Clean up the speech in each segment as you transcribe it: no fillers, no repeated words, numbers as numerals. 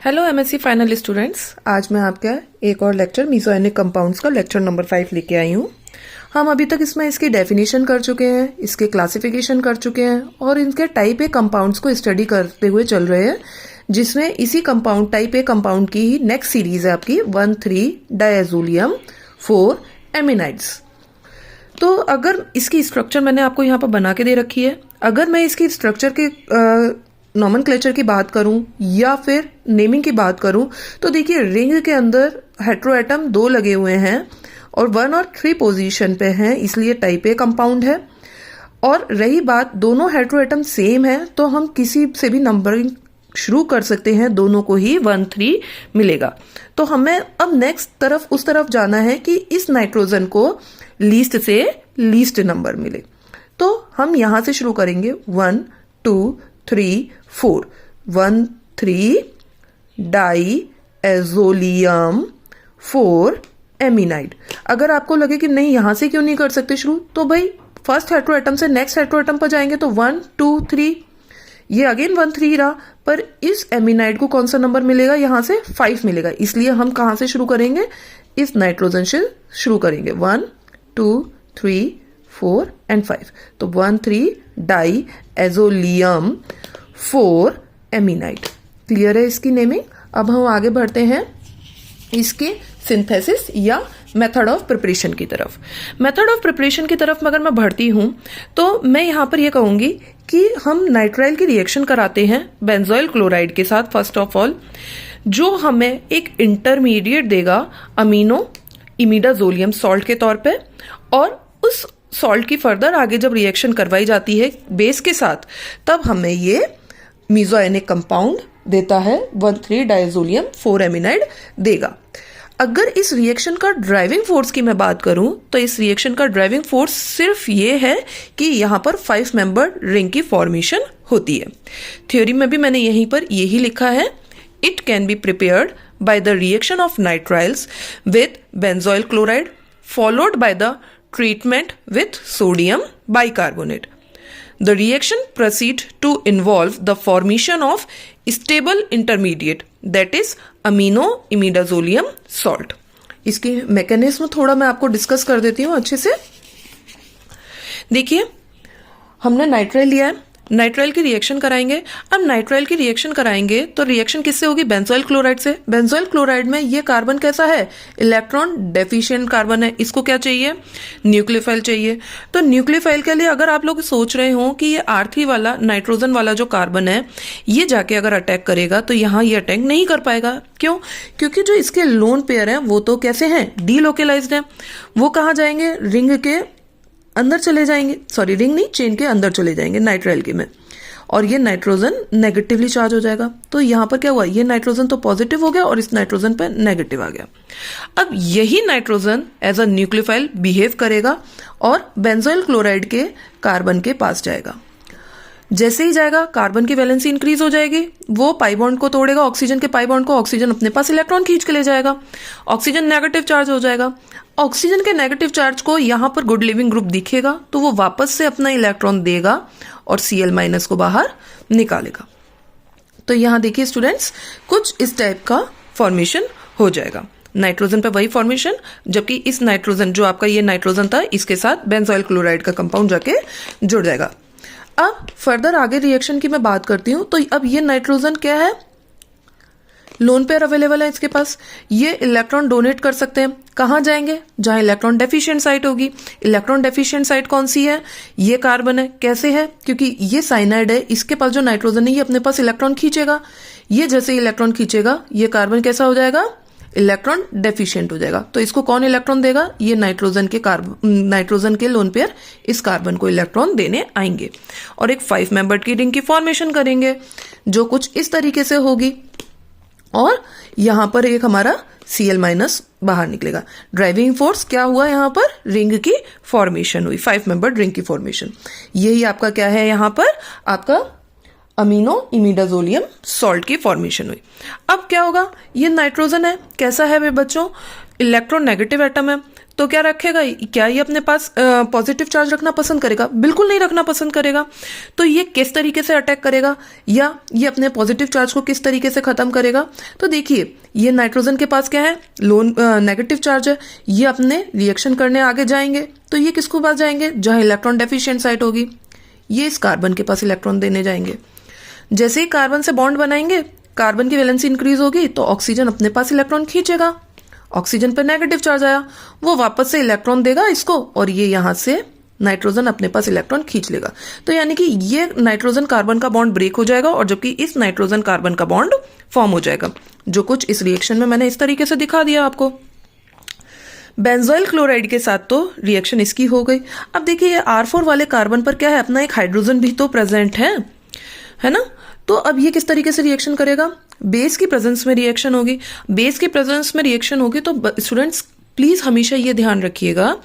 Hello MSc final students, आज मैं आपका एक और लेक्चर मीसोएनिक कंपाउंड्स का लेक्चर नंबर 5 लेके आई हूँ। हम अभी तक इसमें इसकी डेफिनेशन कर चुके हैं, इसके क्लासिफिकेशन कर चुके हैं और इनके टाइप ए कंपाउंड्स को स्टडी करते हुए चल रहे हैं, जिसमें इसी कंपाउंड टाइप ए कंपाउंड की ही नेक्स्ट सीरीज है आपकी 1,3 डायजोलियम 4 एमिनाइड्स। तो अगर इसकी स्ट्रक्चर मैंने आपको यहाँ पर बना के दे रखी है, अगर मैं इसकी स्ट्रक्चर के नॉमेनक्लेचर की बात करूं या फिर नेमिंग की बात करूं तो देखिए रिंग के अंदर हेट्रोएटम 2 लगे हुए हैं और 1 और 3 पोजीशन पे हैं, इसलिए टाइप ए कंपाउंड है। और रही बात दोनों हेट्रोएटम सेम है तो हम किसी से भी नंबरिंग शुरू कर सकते हैं, दोनों को ही 1,3 मिलेगा। तो हमें अब नेक्स्ट तरफ उस तरफ जाना है कि इस नाइट्रोजन को लीस्ट से लीस्ट नंबर मिले। तो हम यहां से शुरू करेंगे 1, 2, 3, 4 1,3 डाइएजोलियम 4 एमिनाइड। अगर आपको लगे कि नहीं यहां से क्यों नहीं कर सकते शुरू, तो भाई फर्स्ट हेट्रोएटम से नेक्स्ट हेट्रोएटम पर जाएंगे तो 1, 2, 3, ये अगेन 1,3 रहा, पर इस एमिनाइड को कौन सा नंबर मिलेगा, यहां से 5 मिलेगा। इसलिए हम कहां से शुरू करेंगे, इस नाइट्रोजन से शुरू करेंगे 1, 2, 3, 4 एंड 5। तो 1,3 डाइएजोलियम 4 एमिनाइड। क्लियर है इसकी नेमिंग। अब हम आगे बढ़ते हैं इसके सिंथेसिस या मेथड ऑफ प्रिपरेशन की तरफ। मेथड ऑफ प्रिपरेशन की तरफ अगर मैं बढ़ती हूं तो मैं यहां पर यह कहूंगी कि हम नाइट्राइल की रिएक्शन कराते हैं बेंजोइल क्लोराइड के साथ फर्स्ट ऑफ ऑल, जो हमें एक इंटरमीडिएट देगा अमीनो इमिडाजोलियम सॉल्ट के तौर पे, और उस सॉल्ट की फर्दर आगे जब रिएक्शन करवाई जाती है बेस के साथ, तब हमें ये मीसोएनिक कंपाउंड देता है 1,3 डायजोलियम 4 एमिनाइड देगा। अगर इस रिएक्शन का ड्राइविंग फोर्स की मैं बात करूं तो इस रिएक्शन का ड्राइविंग फोर्स सिर्फ ये है कि यहां पर 5 मेंबर्ड रिंग की फॉर्मेशन होती है। थ्योरी में भी मैंने यहीं पर यही लिखा है, it can be prepared by the reaction of nitriles with benzoyl chloride followed by the treatment with sodium bicarbonate. The reaction proceeds to involve the formation of stable intermediate, that is amino imidazolium salt. इसकी mechanism थोड़ा मैं आपको discuss कर देती हूँ अच्छे से। देखिए हमने नाइट्राइल लिया है, नाइट्राइल की रिएक्शन कराएंगे। अब नाइट्राइल की रिएक्शन कराएंगे तो रिएक्शन किससे होगी, बेंजोइल क्लोराइड से। बेंजोइल क्लोराइड में ये कार्बन कैसा है, इलेक्ट्रॉन डेफिशिएंट कार्बन है, इसको क्या चाहिए, न्यूक्लियोफाइल चाहिए। तो न्यूक्लियोफाइल के लिए अगर आप लोग सोच रहे हो कि ये R3 वाला नाइट्रोजन वाला जो कार्बन है ये जाके अगर अटैक करेगा तो यहाँ ये अटैक नहीं कर पाएगा। क्यों, क्योंकि जो इसके लोन पेयर हैं वो तो कैसे हैं, डीलोकलाइज्ड हैं। वो कहाँ जाएंगे, रिंग के अंदर चले जाएंगे, सॉरी रिंग नहीं चेन के अंदर चले जाएंगे नाइट्राइल के में, और ये नाइट्रोजन नेगेटिवली चार्ज हो जाएगा। तो यहां पर क्या हुआ, ये नाइट्रोजन तो पॉजिटिव हो गया और इस नाइट्रोजन पर नेगेटिव आ गया। अब यही nitrogen as a nucleophile behave करेगा और बेंजोइल क्लोराइड के कार्बन के पास जाएगा। जैसे ही जाएगा कार्बन की वैलेंसी इंक्रीज हो जाएगी, वो पाई बॉन्ड को तोड़ेगा ऑक्सीजन के पाई बॉन्ड को, ऑक्सीजन अपने पास इलेक्ट्रॉन खींच के ले जाएगा, ऑक्सीजन नेगेटिव चार्ज हो जाएगा। ऑक्सीजन के नेगेटिव चार्ज को यहां पर गुड लिविंग ग्रुप दिखेगा तो वो वापस से अपना इलेक्ट्रॉन देगा और Cl- को बाहर निकालेगा। तो यहां देखिए स्टूडेंट्स कुछ इस टाइप का फॉर्मेशन हो जाएगा। नाइट्रोजन पे वही फॉर्मेशन, जबकि इस नाइट्रोजन जो आपका ये नाइट्रोजन था इसके साथ बेंजोइल क्लोराइड का कंपाउंड जाके जुड़ जाएगा। अब फर्दर आगे रिएक्शन की मैं बात करती हूं तो अब ये नाइट्रोजन क्या है, लोन पेयर अवेलेबल है इसके पास, ये इलेक्ट्रॉन डोनेट कर सकते हैं। कहां जाएंगे, जहां इलेक्ट्रॉन डेफिशिएंट साइट होगी। इलेक्ट्रॉन डेफिशिएंट साइट कौन सी है, ये कार्बन है। कैसे है, क्योंकि ये साइनाइड है, इसके पास जो नाइट्रोजन है ये अपने पास इलेक्ट्रॉन खींचेगा। ये जैसे इलेक्ट्रॉन खींचेगा ये कार्बन कैसा हो जाएगा, इलेक्ट्रॉन डेफिशिएंट हो जाएगा। तो इसको कौन इलेक्ट्रॉन देगा, ये नाइट्रोजन के लोन पेयर इस कार्बन को इलेक्ट्रॉन देने आएंगे और एक 5 मेंबर्ड की रिंग की फॉर्मेशन करेंगे जो कुछ इस तरीके से होगी, और यहां पर एक हमारा Cl- बाहर निकलेगा। ड्राइविंग फोर्स क्या हुआ, यहां पर रिंग की फॉर्मेशन हुई, 5 मेंबर्ड रिंग की फॉर्मेशन। यही आपका क्या है, यहां पर आपका अमीनो इमिडाजोलियम सॉल्ट की फॉर्मेशन हुई। अब क्या होगा, ये नाइट्रोजन है, कैसा है बच्चों, इलेक्ट्रोनेगेटिव एटम है, तो क्या रखेगा, क्या ये अपने पास पॉजिटिव चार्ज रखना पसंद करेगा? बिल्कुल नहीं रखना पसंद करेगा। तो ये किस तरीके से अटैक करेगा या ये अपने पॉजिटिव चार्ज को किस तरीके से खत्म करेगा? तो देखिए, ये नाइट्रोजन के पास क्या है, लोन नेगेटिव चार्ज है, ये अपने रिएक्शन करने आगे जाएंगे। तो ये किसको पास जाएंगे, जहां इलेक्ट्रॉन डेफिशिएंट साइट होगी, ये इस कार्बन के पास इलेक्ट्रॉन देने जाएंगे। जैसे ही कार्बन से बॉन्ड बनाएंगे, कार्बन की वैलेंसी इंक्रीज होगी तो ऑक्सीजन अपने पास इलेक्ट्रॉन खींचेगा। ऑक्सीजन पर नेगेटिव चार्ज आया, वो वापस से इलेक्ट्रॉन देगा इसको, और ये यहां से नाइट्रोजन अपने पास इलेक्ट्रॉन खींच लेगा। तो यानी कि ये नाइट्रोजन कार्बन का बॉन्ड ब्रेक हो जाएगा, और जबकि इस नाइट्रोजन कार्बन का बॉन्ड फॉर्म हो जाएगा, जो कुछ इस रिएक्शन में मैंने इस तरीके से दिखा दिया आपको। बेंजोइल क्लोराइड के साथ तो रिएक्शन इसकी हो गई। अब देखिए, ये R4 वाले कार्बन पर क्या है, अपना एक हाइड्रोजन भी तो प्रेजेंट है ना? तो अब ये किस तरीके से रिएक्शन करेगा, बेस की प्रेजेंस में रिएक्शन होगी। बेस की प्रेजेंस में रिएक्शन होगी तो स्टूडेंट्स प्लीज हमेशा ये ध्यान रखिएगा,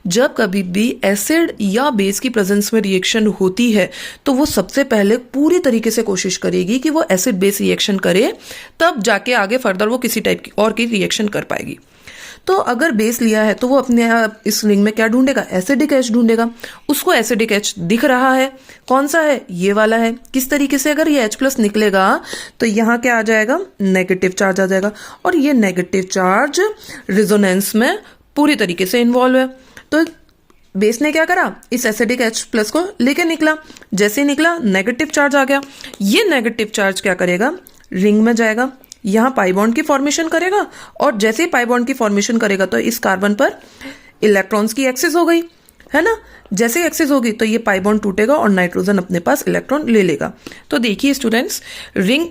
जब कभी भी एसिड या बेस की प्रेजेंस में रिएक्शन होती है तो वो सबसे पहले पूरी तरीके से कोशिश करेगी कि वो एसिड बेस रिएक्शन करे, तब जाके आगे फर्दर वो किसी टाइप की और की रिएक्शन कर पाएगी। तो अगर बेस लिया है तो वो अपने इस रिंग में क्या ढूंढेगा, एसिडिक एच ढूंढेगा। उसको एसिडिक एच दिख रहा है, कौन सा है, ये वाला है। किस तरीके से, अगर ये H+ निकलेगा तो यहाँ क्या आ जाएगा, नेगेटिव चार्ज आ जाएगा, और ये नेगेटिव चार्ज रिजोनेंस में पूरी तरीके से इन्वॉल्व है। तो बेस ने क्या करा, इस एसिडिक H+ को लेके निकला, जैसे ही निकला नेगेटिव चार्ज आ गया। ये नेगेटिव चार्ज क्या करेगा, रिंग में जाएगा, यहाँ पाई बॉन्ड की फॉर्मेशन करेगा, और जैसे ही पाई बॉन्ड की फॉर्मेशन करेगा तो इस कार्बन पर इलेक्ट्रॉन्स की एक्सेस हो गई, है ना? जैसे ही एक्सेस होगी तो ये पाई बॉन्ड टूटेगा और नाइट्रोजन अपने पास इलेक्ट्रॉन ले लेगा। तो देखिए स्टूडेंट्स, रिंग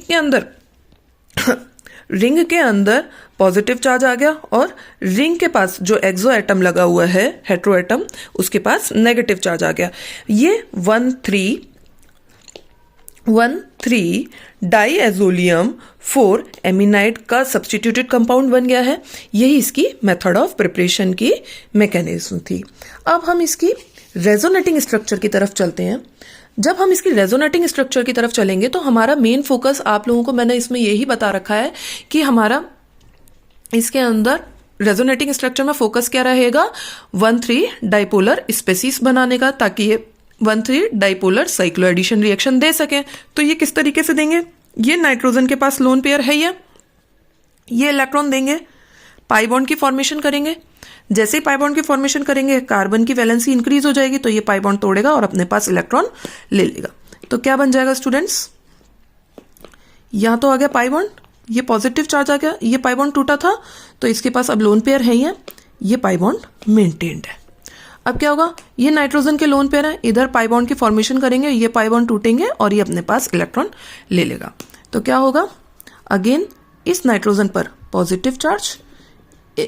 के अंदर पॉजिटिव चार्ज आ गया, और रिंग के पास जो एक्सो एटम लगा हुआ है, हेट्रो एटम, उसके पास नेगेटिव चार्ज आ गया। ये 1,3 डाईएजोलियम 4 एमिनाइड का सब्स्टिट्यूटेड कंपाउंड बन गया है। यही इसकी मेथड ऑफ प्रिपरेशन की मैकेनिज्म थी। अब हम इसकी रेजोनेटिंग स्ट्रक्चर की तरफ चलते हैं। जब हम इसकी रेजोनेटिंग स्ट्रक्चर की तरफ चलेंगे तो हमारा मेन फोकस, आप लोगों को मैंने इसमें यही बता रखा है कि हमारा इसके अंदर रेजोनेटिंग स्ट्रक्चर में फोकस क्या रहेगा, 1,3 डाइपोलर स्पेसीज बनाने का, ताकि ये 1,3 डाइपोलर साइक्लो एडिशन रिएक्शन दे सकें। तो ये किस तरीके से देंगे, ये नाइट्रोजन के पास लोन पेयर है, ये इलेक्ट्रॉन देंगे, पाई बॉन्ड की फॉर्मेशन करेंगे। जैसे ही पाई बॉन्ड की फॉर्मेशन करेंगे, कार्बन की वैलेंसी इंक्रीज हो जाएगी, तो ये पाई बॉन्ड तोड़ेगा और अपने पास इलेक्ट्रॉन ले लेगा। तो क्या बन जाएगा स्टूडेंट्स, यहां तो आ गया पाई बॉन्ड, ये पॉजिटिव चार्ज आ गया, ये पाई बॉन्ड टूटा था तो इसके पास अब लोन पेयर है, ये पाई बॉन्ड मेंटेन्ड है। अब क्या होगा, ये नाइट्रोजन के लोन पेयर है, इधर पाई बॉन्ड की फॉर्मेशन करेंगे, ये पाई बॉन्ड टूटेंगे और ये अपने पास इलेक्ट्रॉन ले लेगा। तो क्या होगा, अगेन इस नाइट्रोजन पर पॉजिटिव चार्ज,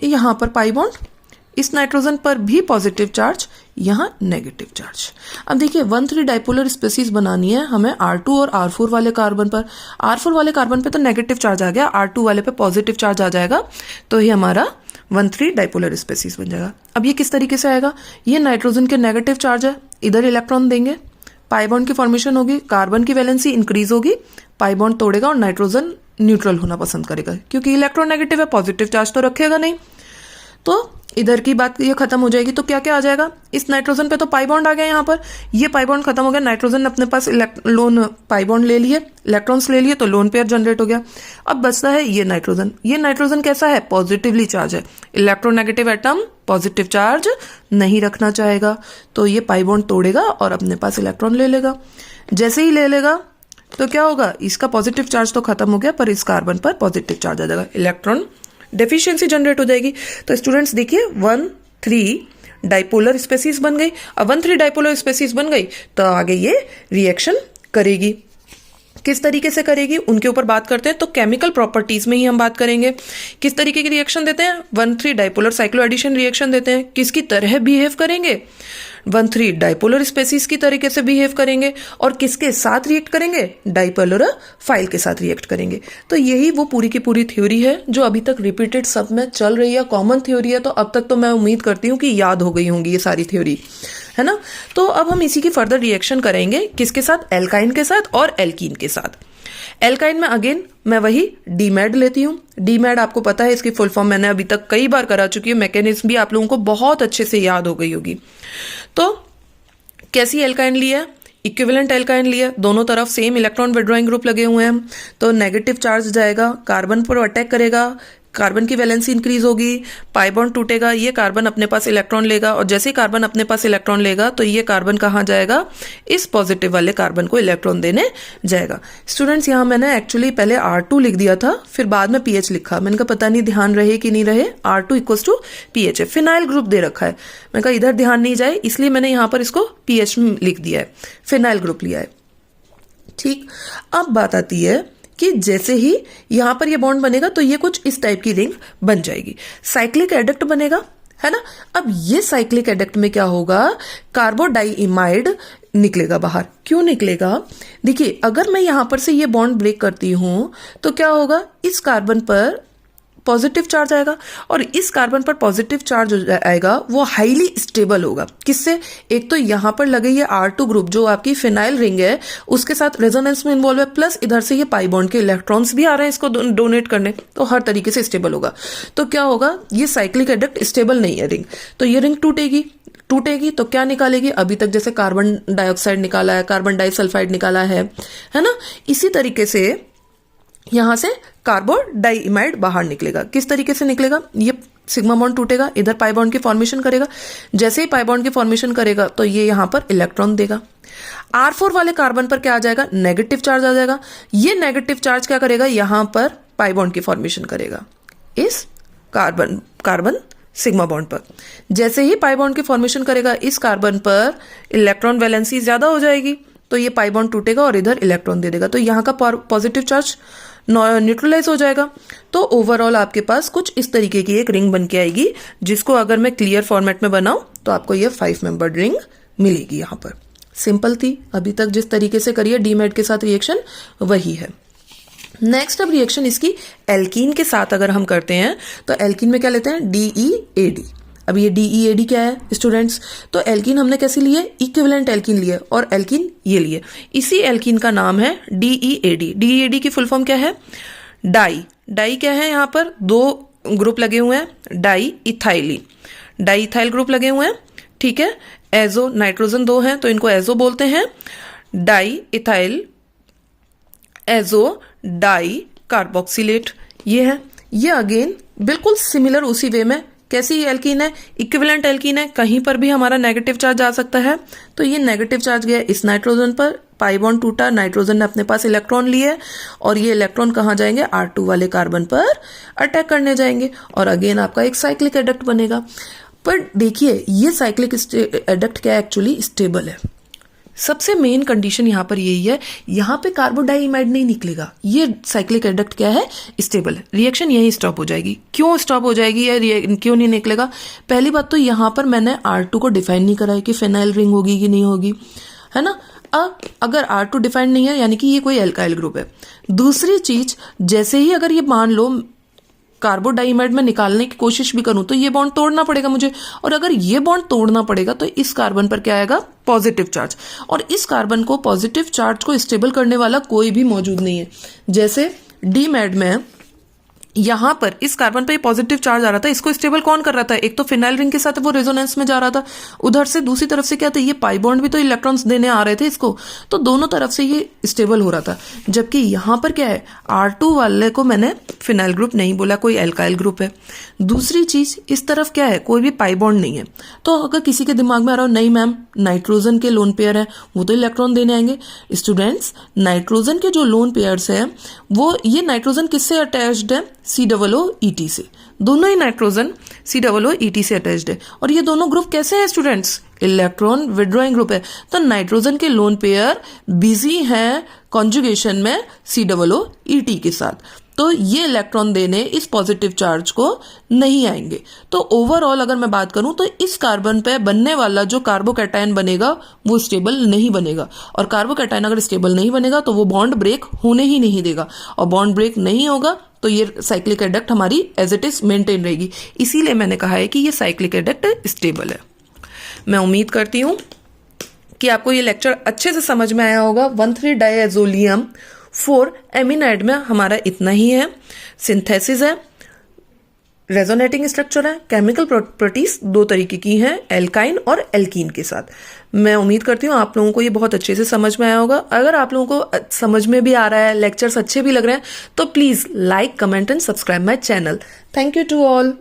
यहां पर पाई बॉन्ड, इस नाइट्रोजन पर भी पॉजिटिव चार्ज, यहां नेगेटिव चार्ज। अब देखिए 1,3 डाइपोलर स्पेसीज बनानी है हमें R2 और R4 वाले कार्बन पर। R4 वाले कार्बन पे तो नेगेटिव चार्ज आ गया, R2 वाले पे पॉजिटिव चार्ज आ जाएगा, तो ये हमारा 1,3 डाइपोलर स्पेसीज बन जाएगा। अब ये किस तरीके से आएगा, ये नाइट्रोजन के नेगेटिव चार्ज है, इधर इलेक्ट्रॉन देंगे, पाई बॉन्ड की फॉर्मेशन होगी, कार्बन की वैलेंसी इंक्रीज होगी, पाई बॉन्ड तोड़ेगा और नाइट्रोजन न्यूट्रल होना पसंद करेगा, क्योंकि इलेक्ट्रॉन नेगेटिव है, पॉजिटिव चार्ज तो रखेगा नहीं। तो इधर की बात ये खत्म हो जाएगी। तो क्या क्या आ जाएगा, इस नाइट्रोजन पे तो पाई बॉन्ड आ गया, यहाँ पर ये पाई बॉन्ड खत्म हो गया, नाइट्रोजन ने अपने पास लोन पाई बॉन्ड ले लिए, इलेक्ट्रॉन्स ले लिए, तो लोन पेयर जनरेट हो गया। अब बचता है ये नाइट्रोजन। ये नाइट्रोजन कैसा है, पॉजिटिवली चार्ज है, इलेक्ट्रोनेगेटिव एटम पॉजिटिव चार्ज नहीं रखना चाहेगा, तो ये पाई बॉन्ड तोड़ेगा और अपने पास इलेक्ट्रॉन ले लेगा। जैसे ही ले लेगा तो क्या होगा, इसका पॉजिटिव चार्ज तो खत्म हो गया, पर इस कार्बन पर पॉजिटिव चार्ज आ जाएगा, इलेक्ट्रॉन डेफिशिएंसी जनरेट हो जाएगी। तो स्टूडेंट्स देखिए 1,3 डाइपोलर स्पेसीज बन गई। अब 1,3 डाइपोलर स्पेसीज बन गई तो आगे ये रिएक्शन करेगी। किस तरीके से करेगी उनके ऊपर बात करते हैं। तो केमिकल प्रॉपर्टीज में ही हम बात करेंगे, किस तरीके की रिएक्शन देते हैं, 1,3 डाइपोलर साइक्लो एडिशन रिएक्शन देते हैं, किसकी तरह बिहेव करेंगे, 1,3 डाइपोलर स्पेसीज की तरीके से बिहेव करेंगे, और किसके साथ रिएक्ट करेंगे, डाइपोलर फाइल के साथ रिएक्ट करेंगे। तो यही वो पूरी की पूरी थ्योरी है जो अभी तक रिपीटेड सब में चल रही है, कॉमन थ्योरी है। तो अब तक तो मैं उम्मीद करती हूँ कि याद हो गई होंगी ये सारी थ्योरी, है ना। तो अब हम इसी की फर्दर रिएक्शन करेंगे, किसके साथ, एल्काइन के साथ और एल्कीन के साथ। एल्काइन में अगेन मैं वही डीमैड लेती हूँ। डीमैड आपको पता है इसकी फुल फॉर्म मैंने अभी तक कई बार करा चुकी हूँ, मैकेनिज्म भी आप लोगों को बहुत अच्छे से याद हो गई होगी। तो कैसी एल्काइन लिया, इक्विवेलेंट एल्काइन लिया, दोनों तरफ सेम इलेक्ट्रॉन विड्रॉइंग ग्रुप लगे हुए हैं, तो नेगेटिव चार्ज जाएगा, कार्बन पर अटैक करेगा, कार्बन की वैलेंसी इंक्रीज होगी, पाई बॉन्ड टूटेगा, ये कार्बन अपने पास इलेक्ट्रॉन लेगा, और जैसे ही कार्बन अपने पास इलेक्ट्रॉन लेगा तो ये कार्बन कहाँ जाएगा, इस पॉजिटिव वाले कार्बन को इलेक्ट्रॉन देने जाएगा। स्टूडेंट्स यहाँ मैंने एक्चुअली पहले R2 लिख दिया था, फिर बाद में पीएच लिखा, मैंने कहा पता नहीं ध्यान रहे कि नहीं रहे, R2 = पीएच है, फिनाइल ग्रुप दे रखा है, मैंने कहा इधर ध्यान नहीं जाए इसलिए मैंने यहाँ पर इसको पीएच में लिख दिया है, फिनाइल ग्रुप लिया है। ठीक, अब बात आती है कि जैसे ही यहां पर ये बॉन्ड बनेगा तो ये कुछ इस टाइप की रिंग बन जाएगी, साइक्लिक एडक्ट बनेगा, है ना। अब ये साइक्लिक एडक्ट में क्या होगा, कार्बोडाइइमाइड निकलेगा बाहर। क्यों निकलेगा, देखिए अगर मैं यहां पर से ये बॉन्ड ब्रेक करती हूं तो क्या होगा, इस कार्बन पर पॉजिटिव चार्ज आएगा, और इस कार्बन पर पॉजिटिव चार्ज आएगा वो हाईली स्टेबल होगा। किससे, एक तो यहां पर लगे ये R2 ग्रुप जो आपकी फिनाइल रिंग है उसके साथ रेजोनेंस में इन्वॉल्व है, प्लस इधर से ये पाई बॉन्ड के इलेक्ट्रॉन्स भी आ रहे हैं इसको डोनेट करने, तो हर तरीके से स्टेबल होगा। तो क्या होगा, ये साइक्लिक एडक्ट स्टेबल नहीं है रिंग, तो ये रिंग टूटेगी तो क्या निकालेगी, अभी तक जैसे कार्बन डाइऑक्साइड निकाला है, कार्बन डाइसल्फाइड निकाला है ना, इसी तरीके से यहां से कार्बोडाइइमाइड बाहर निकलेगा। किस तरीके से निकलेगा, ये सिग्मा बॉन्ड टूटेगा, इधर पाई बॉन्ड की फॉर्मेशन करेगा, जैसे ही पाई बॉन्ड की फॉर्मेशन करेगा तो ये यहां पर इलेक्ट्रॉन देगा। R4 वाले कार्बन पर क्या आ जाएगा, नेगेटिव चार्ज आ जाएगा, ये नेगेटिव चार्ज क्या करेगा, यहां पर पाई बॉन्ड की फॉर्मेशन करेगा इस कार्बन सिग्मा बॉन्ड पर। जैसे ही पाई बॉन्ड की फॉर्मेशन करेगा इस कार्बन पर, इलेक्ट्रॉन वैलेंसी ज्यादा हो जाएगी, तो ये पाई बॉन्ड टूटेगा और इधर इलेक्ट्रॉन दे देगा, तो यहाँ का पॉजिटिव चार्ज न्यूट्रलाइज हो जाएगा। तो ओवरऑल आपके पास कुछ इस तरीके की एक रिंग बन के आएगी, जिसको अगर मैं क्लियर फॉर्मेट में बनाऊं तो आपको ये 5 मेंबर्ड रिंग मिलेगी। यहाँ पर सिंपल थी, अभी तक जिस तरीके से करिए डीमैड के साथ रिएक्शन वही है। नेक्स्ट अब रिएक्शन इसकी एल्कीन के साथ अगर हम करते हैं तो एल्कीन में क्या लेते हैं, DEAD। अब ये DEAD क्या है स्टूडेंट्स, तो एल्कीन हमने कैसे लिए, इक्विवेलेंट एल्कीन लिए, और एल्कीन ये लिए, इसी एल्कीन का नाम है DEAD। DEAD की फुल फॉर्म क्या है, डाई क्या है, यहाँ पर 2 ग्रुप लगे हुए हैं, डाई इथाइल ग्रुप लगे हुए हैं, ठीक है। एजो, नाइट्रोजन 2 हैं तो इनको एजो बोलते हैं, diethyl azodicarboxylate, ये है। ये अगेन बिल्कुल सिमिलर उसी वे में, कैसी एल्कीन है, इक्विवेलेंट एल्कीन है, कहीं पर भी हमारा नेगेटिव चार्ज आ सकता है, तो ये नेगेटिव चार्ज गया इस नाइट्रोजन पर, पाई बॉन्ड टूटा, नाइट्रोजन ने अपने पास इलेक्ट्रॉन लिए, और ये इलेक्ट्रॉन कहाँ जाएंगे, R2 वाले कार्बन पर अटैक करने जाएंगे, और अगेन आपका एक साइक्लिक एडक्ट बनेगा। पर देखिए ये साइक्लिक एडक्ट क्या एक्चुअली स्टेबल है, सबसे मेन कंडीशन यहाँ पर यही है, यहाँ पे कार्बोडाइइमाइड नहीं निकलेगा, ये साइक्लिक एडक्ट क्या है, स्टेबल। रिएक्शन यही स्टॉप हो जाएगी। क्यों स्टॉप हो जाएगी या क्यों नहीं निकलेगा, पहली बात तो यहाँ पर मैंने R2 को डिफाइन नहीं करा है कि फिनाइल रिंग होगी कि नहीं होगी, है ना। अब अगर R2 डिफाइंड नहीं है यानी कि ये कोई एल्काइल ग्रुप है। दूसरी चीज, जैसे ही अगर ये मान लो कार्बोडाइइमाइड में निकालने की कोशिश भी करूं तो ये बॉन्ड तोड़ना पड़ेगा मुझे, और अगर ये बॉन्ड तोड़ना पड़ेगा तो इस कार्बन पर क्या आएगा, पॉजिटिव चार्ज, और इस कार्बन को पॉजिटिव चार्ज को स्टेबल करने वाला कोई भी मौजूद नहीं है। जैसे डीमैड में यहां पर इस कार्बन पे पॉजिटिव चार्ज आ रहा था, इसको स्टेबल कौन कर रहा था, एक तो फिनाइल रिंग के साथ वो रेजोनेंस में जा रहा था, उधर से दूसरी तरफ से क्या था, ये पाई बॉन्ड भी तो इलेक्ट्रॉन्स देने आ रहे थे इसको, तो दोनों तरफ से ये स्टेबल हो रहा था। जबकि यहां पर क्या है, R2 वाले को मैंने फिनाइल ग्रुप नहीं बोला, कोई एल्काइल ग्रुप है। दूसरी चीज, इस तरफ क्या है, कोई भी पाई बॉन्ड नहीं है। तो अगर किसी के दिमाग में आ रहा हो नहीं मैम नाइट्रोजन के लोन पेयर है, वो तो इलेक्ट्रॉन देने आएंगे। नाइट्रोजन के जो लोन पेयर्स है वो, ये नाइट्रोजन किससे अटैच्ड है, COOET से, दोनों ही नाइट्रोजन COOET से अटैच्ड है, और ये दोनों ग्रुप कैसे हैं स्टूडेंट्स, इलेक्ट्रॉन विड्रॉइंग ग्रुप है। तो नाइट्रोजन के लोन पेयर बिजी हैं कॉन्जुगेशन में COOET के साथ, तो ये इलेक्ट्रॉन देने इस पॉजिटिव चार्ज को नहीं आएंगे। तो ओवरऑल अगर मैं बात करूं तो इस कार्बन पे बनने वाला जो कार्बोकैटायन बनेगा वो स्टेबल नहीं बनेगा, और कार्बोकैटायन अगर स्टेबल नहीं बनेगा तो वो बॉन्ड ब्रेक होने ही नहीं देगा, और बॉन्ड ब्रेक नहीं होगा तो ये साइक्लिक एडक्ट हमारी एज इट इज मेंटेन रहेगी। इसीलिए मैंने कहा है कि ये साइक्लिक एडक्ट स्टेबल है। मैं उम्मीद करती हूं कि आपको ये लेक्चर अच्छे से समझ में आया होगा। 1,3-डायएजोलियम 4 एमिनाइड में हमारा इतना ही है, सिंथेसिस है, रेजोनेटिंग स्ट्रक्चर है, केमिकल प्रॉपर्टीज 2 तरीके की हैं, एल्काइन और एल्कीन के साथ। मैं उम्मीद करती हूँ आप लोगों को ये बहुत अच्छे से समझ में आया होगा। अगर आप लोगों को समझ में भी आ रहा है, लेक्चर्स अच्छे भी लग रहे हैं, तो please like, comment and subscribe my channel. Thank you to all.